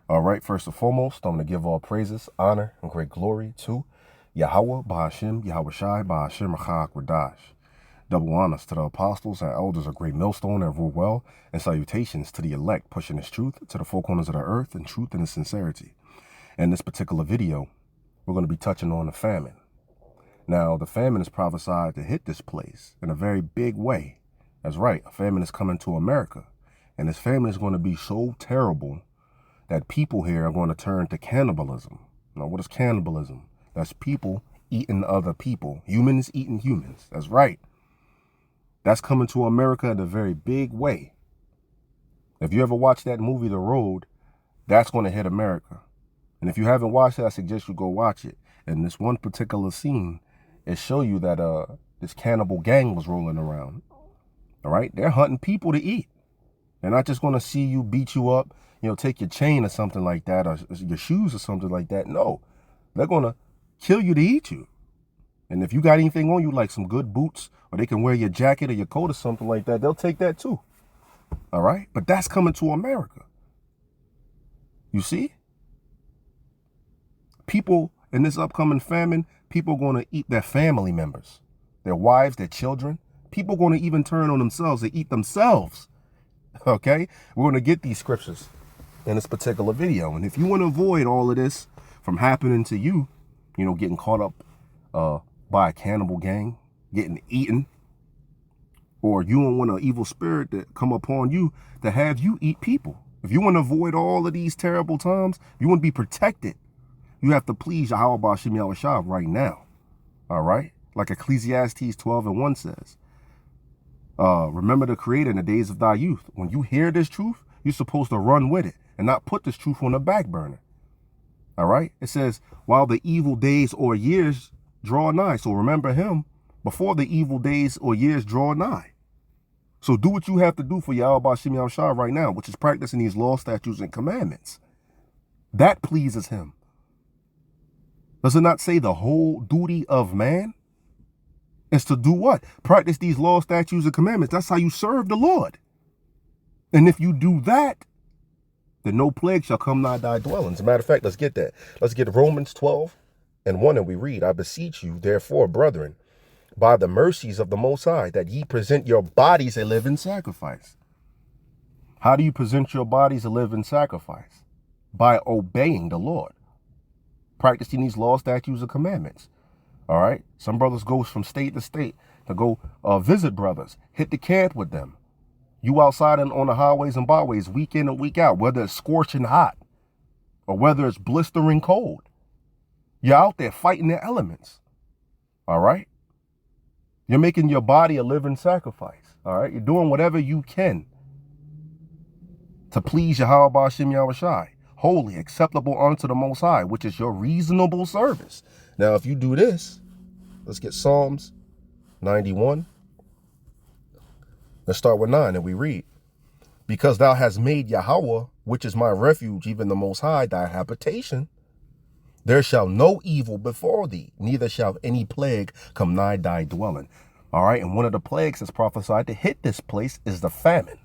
All right, first and foremost, I'm going to give all praises, honor, and great glory to Yahweh, Bahashim, Yahweh Shai, Bahashim, Achak, Radash. Double honors to the apostles and elders of Great Millstone and rule well, and salutations to the elect pushing this truth to the four corners of the earth in truth and in sincerity. In this particular video, we're going to be touching on the famine. Now, the famine is prophesied to hit this place in a very big way. That's right, a famine is coming to America, and this famine is going to be so terrible that people here are going to turn to cannibalism. Now, what is cannibalism? That's people eating other people. Humans eating humans. That's right. That's coming to America in a very big way. If you ever watched that movie, The Road, that's going to hit America. And if you haven't watched it, I suggest you go watch it. And this one particular scene, it show you that this cannibal gang was rolling around. All right? They're hunting people to eat. They're not just going to see you, beat you up, take your chain or something like that, or your shoes or something like that. No, they're going to kill you to eat you. And if you got anything on you, like some good boots, or they can wear your jacket or your coat or something like that, they'll take that too. All right? But that's coming to America. You see? People in this upcoming famine, people are going to eat their family members, their wives, their children. People are going to even turn on themselves. They eat themselves. Okay? We're going to get these scriptures in this particular video. And if you want to avoid all of this from happening to you, getting caught up by a cannibal gang, getting eaten, or you don't want an evil spirit to come upon you to have you eat people. If you want to avoid all of these terrible times, you want to be protected, you have to please Yahweh Ba'ashim Yahweh Shah right now. All right? Like Ecclesiastes 12:1 says. Remember the Creator in the days of thy youth. When you hear this truth, you're supposed to run with it and not put this truth on the back burner. All right? It says, while the evil days or years draw nigh. So remember him before the evil days or years draw nigh. So do what you have to do for Yahweh Ba'ashim Yahweh Shah right now, which is practicing these laws, statutes, and commandments. That pleases him. Does it not say the whole duty of man is to do what? Practice these laws, statutes, and commandments. That's how you serve the Lord. And if you do that, then no plague shall come nigh thy dwelling. As a matter of fact, let's get that. Let's get Romans 12:1, and we read, I beseech you, therefore, brethren, by the mercies of the Most High, that ye present your bodies a living sacrifice. How do you present your bodies a living sacrifice? By obeying the Lord. Practicing these laws, statutes, and commandments. All right? Some brothers go from state to state to go visit brothers, hit the camp with them. You outside on the highways and byways, week in and week out, whether it's scorching hot or whether it's blistering cold. You're out there fighting the elements. All right? You're making your body a living sacrifice. All right? You're doing whatever you can to please Yahweh Ba'ashim Yahweh Shai, holy, acceptable unto the Most High, which is your reasonable service. Now, if you do this, let's get Psalms 91. Let's start with 9, and we read, because thou hast made Yahweh, which is my refuge, even the Most High, thy habitation, there shall no evil befall thee, neither shall any plague come nigh thy dwelling. All right, and one of the plagues that's prophesied to hit this place is the famine.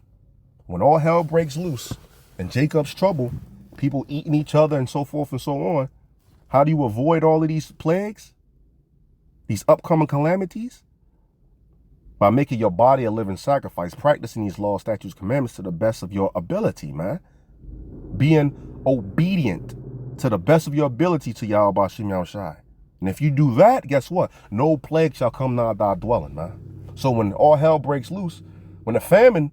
When all hell breaks loose and Jacob's trouble, people eating each other and so forth and so on, how do you avoid all of these plagues, these upcoming calamities? By making your body a living sacrifice, practicing these laws, statutes, commandments to the best of your ability, man. Being obedient to the best of your ability to Yahweh Ba'ashim Yahweh Shai. And if you do that, guess what? No plague shall come nigh thy dwelling, man. So when all hell breaks loose, when the famine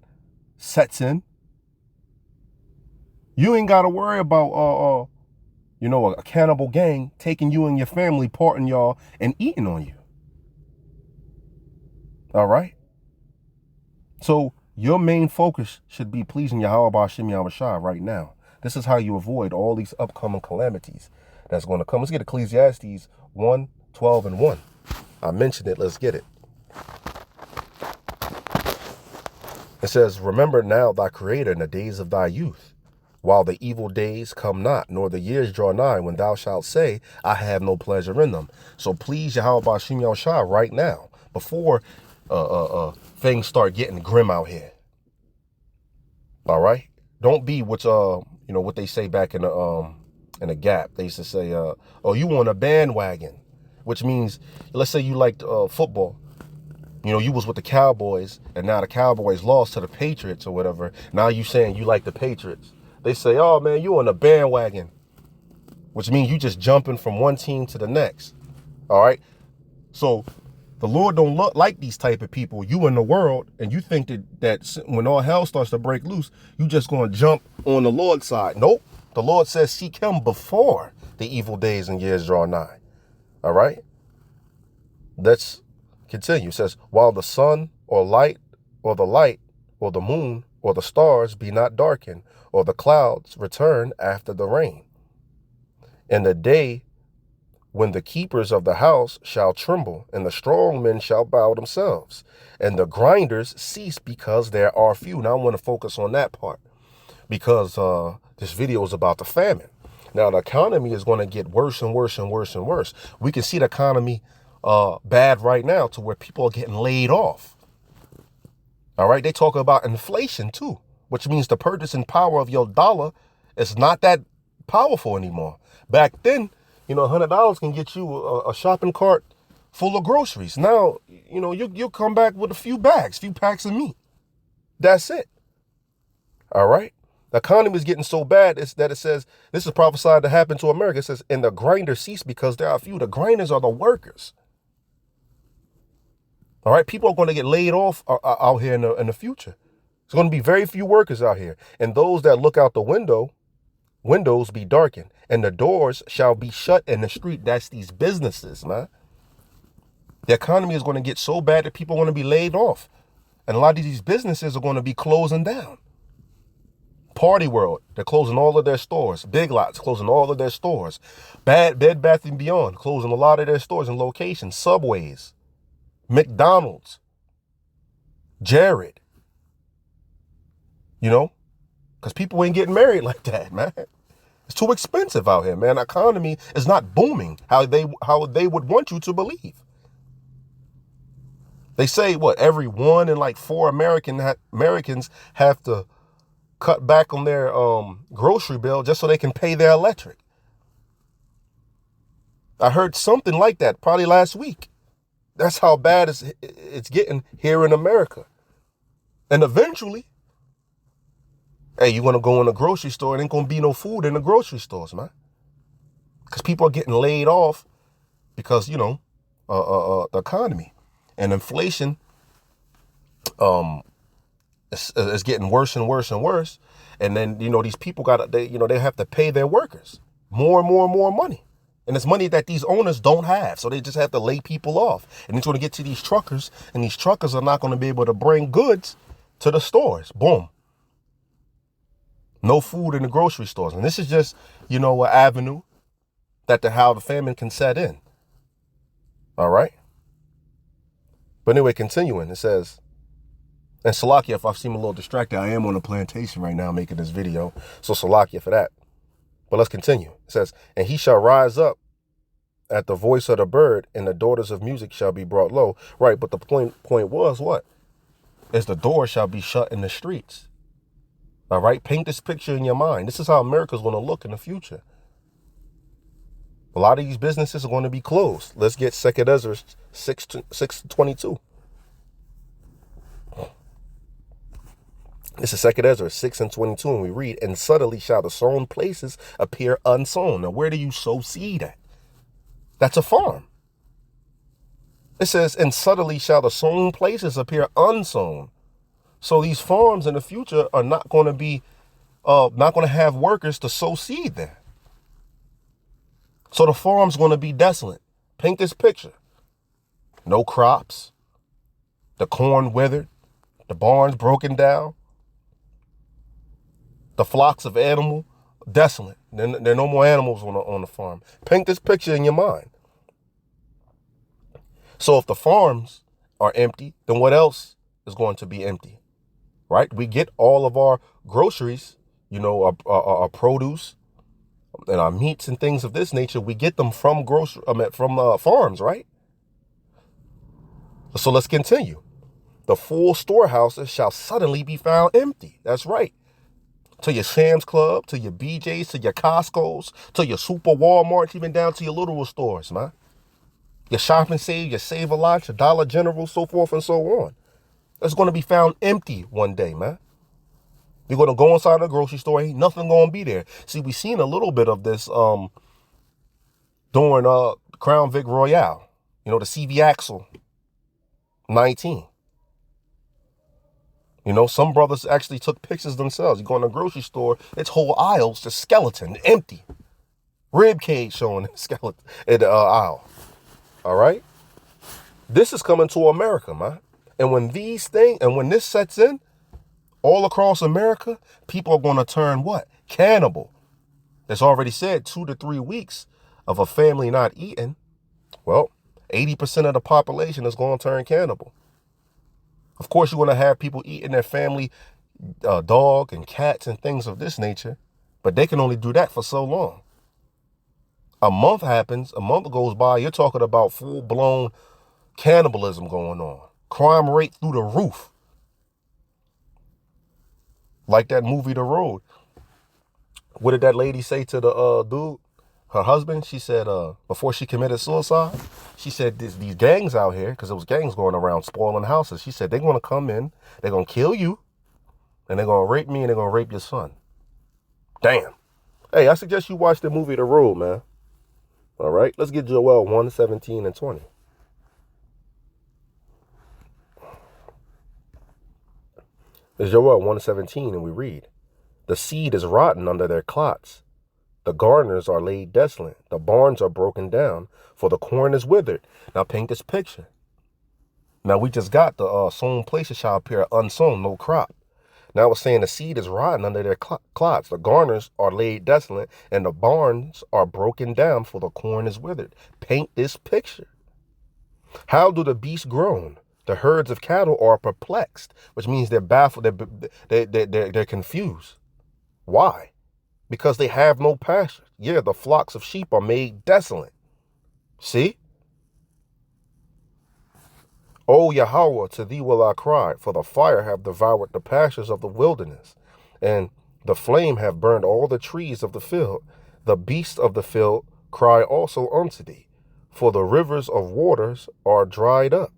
sets in, you ain't got to worry about, a cannibal gang taking you and your family, parting y'all, and eating on you. All right? So your main focus should be pleasing Yahweh Ba'ashim Yahweh Shai right now. This is how you avoid all these upcoming calamities that's going to come. Let's get Ecclesiastes 1:12-1. I mentioned it. Let's get it. It says, remember now thy Creator in the days of thy youth, while the evil days come not, nor the years draw nigh, when thou shalt say, I have no pleasure in them. So please Yahweh Ba'ashim Yahweh Shai right now, before things start getting grim out here. All right? Don't be what You know what they say back in the Gap. They used to say, "Oh, you on a bandwagon," which means, let's say you liked football. You know, you was with the Cowboys, and now the Cowboys lost to the Patriots or whatever. Now you saying you like the Patriots. They say, "Oh man, you on a bandwagon," which means you just jumping from one team to the next. All right. So the Lord don't look like these type of people. You in the world, and you think that when all hell starts to break loose, you just going to jump on the Lord's side. Nope. The Lord says seek him before the evil days and years draw nigh. All right. Let's continue. It says, while the sun or light or the moon or the stars be not darkened, or the clouds return after the rain. In the day when the keepers of the house shall tremble, and the strong men shall bow themselves, and the grinders cease because there are few. Now I want to focus on that part, because this video is about the famine. Now the economy is going to get worse and worse and worse and worse. We can see the economy bad right now to where people are getting laid off. All right. They talk about inflation too, which means the purchasing power of your dollar is not that powerful anymore. Back then, you know, $100 can get you a shopping cart full of groceries. Now, you know, you'll come back with a few packs of meat. That's it. All right. The economy is getting so bad that it says, this is prophesied to happen to America. It says, and the grinders cease because there are few. The grinders are the workers. All right. People are going to get laid off out here in the future. There's going to be very few workers out here. And those that look out the windows be darkened, and the doors shall be shut in the street. That's these businesses, man. The economy is going to get so bad that people are going to be laid off. And a lot of these businesses are going to be closing down. Party World, they're closing all of their stores. Big Lots, closing all of their stores. Bed Bath & Beyond, closing a lot of their stores and locations. Subways, McDonald's, Jared. You know, because people ain't getting married like that, man. It's too expensive out here, man. The economy is not booming how they would want you to believe. They say what, every 1 in 4 Americans have to cut back on their grocery bill just so they can pay their electric. I heard something like that probably last week. That's how bad it's getting here in America. And eventually, hey, you want to go in a grocery store, it ain't going to be no food in the grocery stores, man. Because people are getting laid off because, you know, the economy and inflation is getting worse and worse and worse. And then, you know, these people they have to pay their workers more and more and more money. And it's money that these owners don't have. So they just have to lay people off. And it's going to get to these truckers, and these truckers are not going to be able to bring goods to the stores. Boom. No food in the grocery stores. And this is just, you know, an avenue how the famine can set in. All right. But anyway, continuing, it says, and Salakia, if I seem a little distracted, I am on a plantation right now making this video. So Salakia for that. But let's continue. It says, and he shall rise up at the voice of the bird, and the daughters of music shall be brought low. Right. But the point was what? Is the door shall be shut in the streets. All right. Paint this picture in your mind. This is how America's going to look in the future. A lot of these businesses are going to be closed. Let's get 2 Ezra 6:22. This is 2 Ezra 6:22, and we read, and suddenly shall the sown places appear unsown. Now, where do you sow seed at? That's a farm. It says, and suddenly shall the sown places appear unsown. So these farms in the future are not going to be, not going to have workers to sow seed there. So the farm's going to be desolate. Paint this picture. No crops. The corn withered. The barns broken down. The flocks of animal desolate. There are no more animals on the farm. Paint this picture in your mind. So if the farms are empty, then what else is going to be empty? Right? We get all of our groceries, you know, our produce and our meats and things of this nature. We get them from farms, right? So let's continue. The full storehouses shall suddenly be found empty. That's right. to your Sam's Club, to your BJ's, to your Costco's, to your Super Walmarts, even down to your little stores, man. Your Shop and Save, your Save-A-Lot, your Dollar General, so forth and so on. It's going to be found empty one day, man. You're going to go inside the grocery store, ain't nothing going to be there. See, we seen a little bit of this during Crown Vic Royale, you know, the CV Axle 19. You know, some brothers actually took pictures themselves. You go in the grocery store, it's whole aisles, just skeleton, empty. Rib cage showing the skeleton in the aisle. All right? This is coming to America, man. And when when this sets in, all across America, people are going to turn what? Cannibal. It's already said 2 to 3 weeks of a family not eating. Well, 80% of the population is going to turn cannibal. Of course, you're going to have people eating their family dog and cats and things of this nature, but they can only do that for so long. A month goes by, you're talking about full-blown cannibalism going on. Crime rate through the roof. Like that movie, The Road. What did that lady say to the dude, her husband? She said, before she committed suicide, she said, these gangs out here, because there was gangs going around spoiling houses. She said, they're going to come in, they're going to kill you, and they're going to rape me, and they're going to rape your son. Damn. Hey, I suggest you watch the movie The Road, man. All right, let's get Joel 1:17 and 20. It's Joel 1:17, and we read, the seed is rotten under their clots. The garners are laid desolate. The barns are broken down, for the corn is withered. Now paint this picture. Now we just got the sown places shall appear unsown, no crop. Now it's saying the seed is rotten under their clots. The garners are laid desolate, and the barns are broken down, for the corn is withered. Paint this picture. How do the beasts groan? The herds of cattle are perplexed, which means they're baffled, they're confused. Why? Because they have no pasture. Yeah, the flocks of sheep are made desolate. See? O Yahweh, to thee will I cry, for the fire have devoured the pastures of the wilderness, and the flame have burned all the trees of the field. The beasts of the field cry also unto thee, for the rivers of waters are dried up,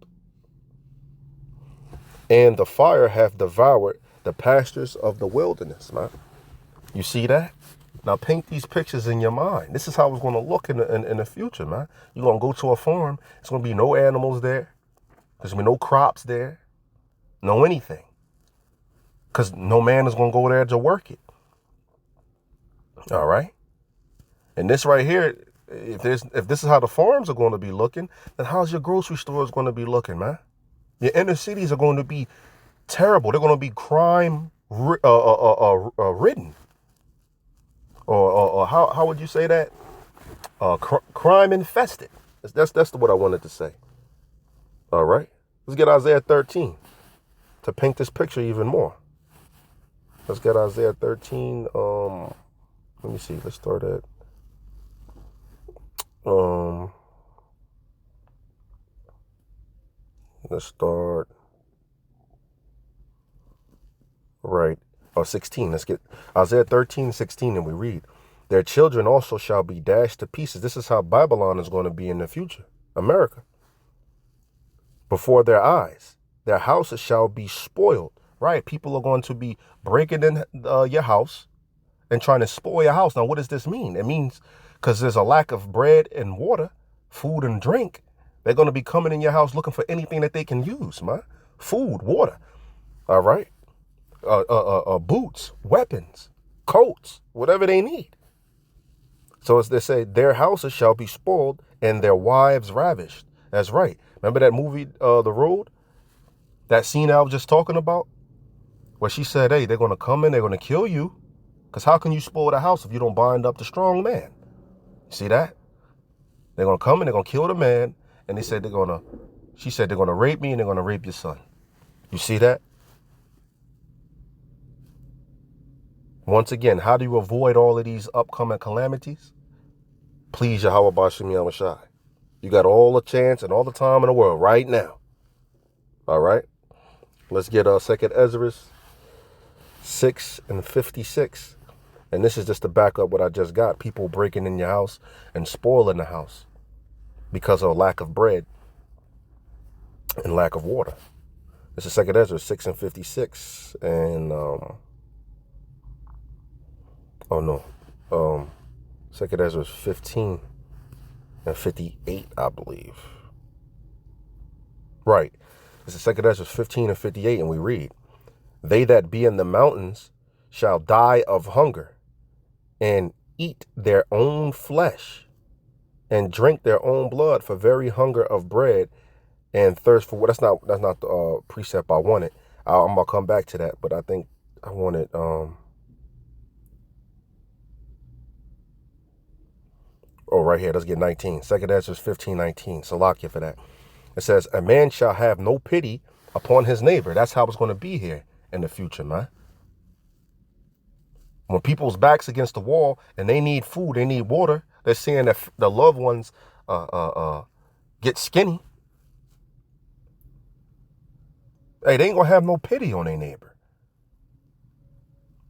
and the fire hath devoured the pastures of the wilderness, man. You see that? Now paint these pictures in your mind. This is how it's going to look in the future, man. You're going to go to a farm. It's going to be no animals there. There's going to be no crops there. No anything. Because no man is going to go there to work it. All right? And this right here, if this is how the farms are going to be looking, then how's your grocery stores going to be looking, man? Your inner cities are going to be terrible. They're going to be crime ridden. Or how would you say that? Crime infested. That's what I wanted to say. All right. Let's get Isaiah 13 to paint this picture even more. Let's get Isaiah 13. Let me see. Let's start at let's start right. 16. Let's get Isaiah 13:16, and we read, their children also shall be dashed to pieces. This is how Babylon is going to be in the future. America. Before their eyes, their houses shall be spoiled. Right? People are going to be breaking in your house and trying to spoil your house. Now, what does this mean? It means because there's a lack of bread and water, food and drink. They're going to be coming in your house looking for anything that they can use, man. Food, water. All right. Boots, weapons, coats, whatever they need. So as they say, their houses shall be spoiled and their wives ravished. That's right. Remember that movie, The Road? That scene I was just talking about? Where she said, hey, they're going to come in, they're going to kill you. Because how can you spoil the house if you don't bind up the strong man? See that? They're going to come in, they're going to kill the man. And she said they're going to rape me and they're going to rape your son. You see that? Once again, how do you avoid all of these upcoming calamities? Please, Yahweh Bashim Yahushai. You got all the chance and all the time in the world right now. All right. Let's get 2nd Ezra 6 and 56. And this is just to back up what I just got. People breaking in your house and spoiling the house because of lack of bread and lack of water. This is 2nd Ezra 6 and 56. And, 2nd Ezra 15 and 58, I believe. Right. This is 2nd Ezra 15 and 58, and we read, "They that be in the mountains shall die of hunger, and eat their own flesh, and drink their own blood for very hunger of bread and thirst for what." That's not the precept I wanted. I'm gonna come back to that, but I think I wanted right here. Let's get 19. 2nd Ezra 15:19. Salakia for that. It says, "A man shall have no pity upon his neighbor." That's how it's going to be here in the future, man. When people's backs against the wall and they need food, they need water, they're seeing that the loved ones get skinny. Hey, they ain't gonna have no pity on their neighbor.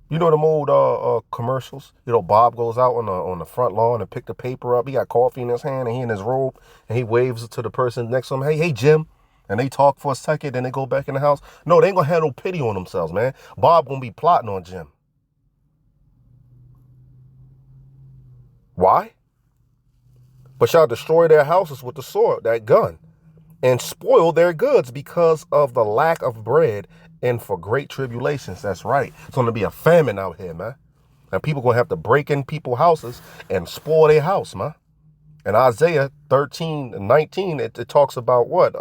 You know them old commercials? You know, Bob goes out on the front lawn and pick the paper up. He got coffee in his hand and he in his robe and he waves to the person next to him. Hey, Jim. And they talk for a second, then they go back in the house. No, they ain't gonna have no pity on themselves, man. Bob gonna be plotting on Jim. Why? But shall destroy their houses with the sword, that gun, and spoil their goods because of the lack of bread and for great tribulations. That's right. It's going to be a famine out here, man. And people going to have to break in people's houses and spoil their house, man. And Isaiah 13 and 19, it talks about what?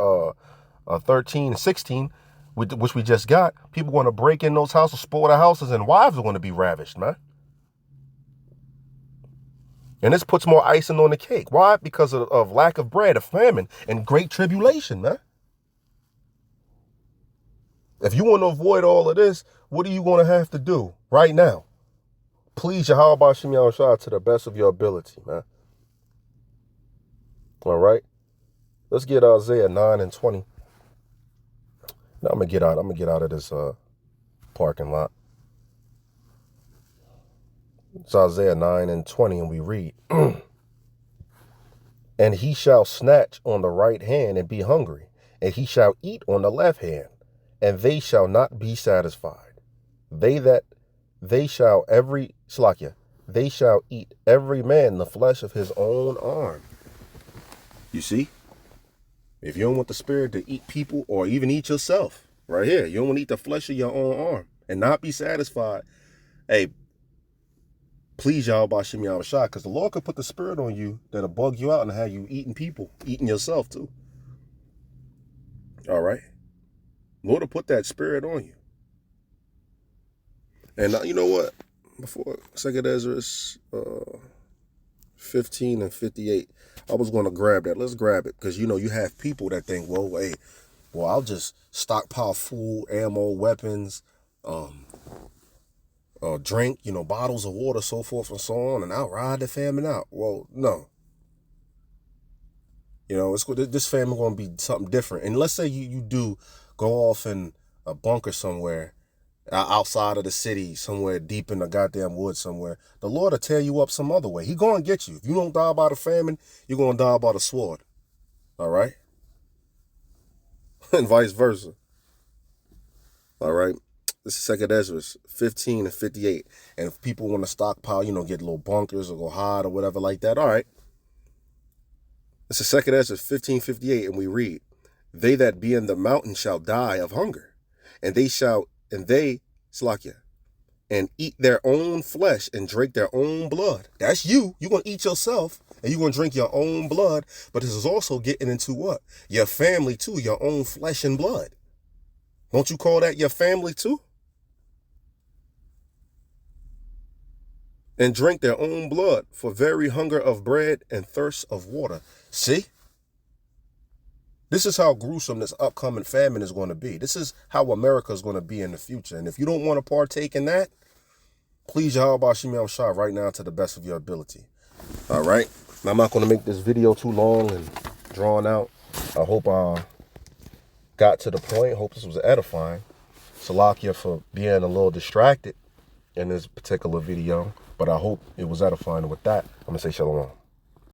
13 and 16, which we just got. People going to break in those houses, spoil their houses, and wives are going to be ravished, man. And this puts more icing on the cake. Why? Because of lack of bread, of famine, and great tribulation, man. If you want to avoid all of this, what are you going to have to do right now? Please, Yahweh Shem Yahushua, to the best of your ability, man. All right. Let's get Isaiah 9 and 20. Now I'm gonna get out of this parking lot. It's Isaiah 9 and 20, and we read, "And he shall snatch on the right hand and be hungry, and he shall eat on the left hand, and they shall not be satisfied. They shall eat every man the flesh of his own arm." You see? If you don't want the spirit to eat people or even eat yourself, right here, you don't want to eat the flesh of your own arm and not be satisfied. Hey, please, Yahweh Shem Yahushua, because the Lord could put the spirit on you that'll bug you out and have you eating people, eating yourself too. All right? Lord will put that spirit on you. And you know what? Before 2nd Ezra 15 and 58, I was going to grab that. Let's grab it. Because, you have people that think, well, hey, I'll just stockpile food, ammo, weapons, drink, bottles of water, so forth and so on, and I'll ride the famine out. Well, no. This famine going to be something different. And let's say you do go off in a bunker somewhere, outside of the city, somewhere deep in the goddamn woods somewhere. The Lord will tear you up some other way. He going to get you. If you don't die by the famine, you're going to die by the sword. All right? And vice versa. All right? This is 2nd Ezra 15 and 58. And if people want to stockpile, get little bunkers or go hide or whatever like that, all right. This is 2nd Ezra 15:58, and we read, "They that be in the mountain shall die of hunger, and they and eat their own flesh and drink their own blood." That's you. You're going to eat yourself and you're going to drink your own blood. But this is also getting into what? Your family too, your own flesh and blood. Don't you call that your family too? "And drink their own blood for very hunger of bread and thirst of water." See? This is how gruesome this upcoming famine is going to be. This is how America is going to be in the future. And if you don't want to partake in that, please, Yahweh Shem Yahushua, right now to the best of your ability. All right? Now, I'm not going to make this video too long and drawn out. I hope I got to the point. Hope this was edifying. Salakia for being a little distracted in this particular video, but I hope it was edifying with that. I'm going to say shalom.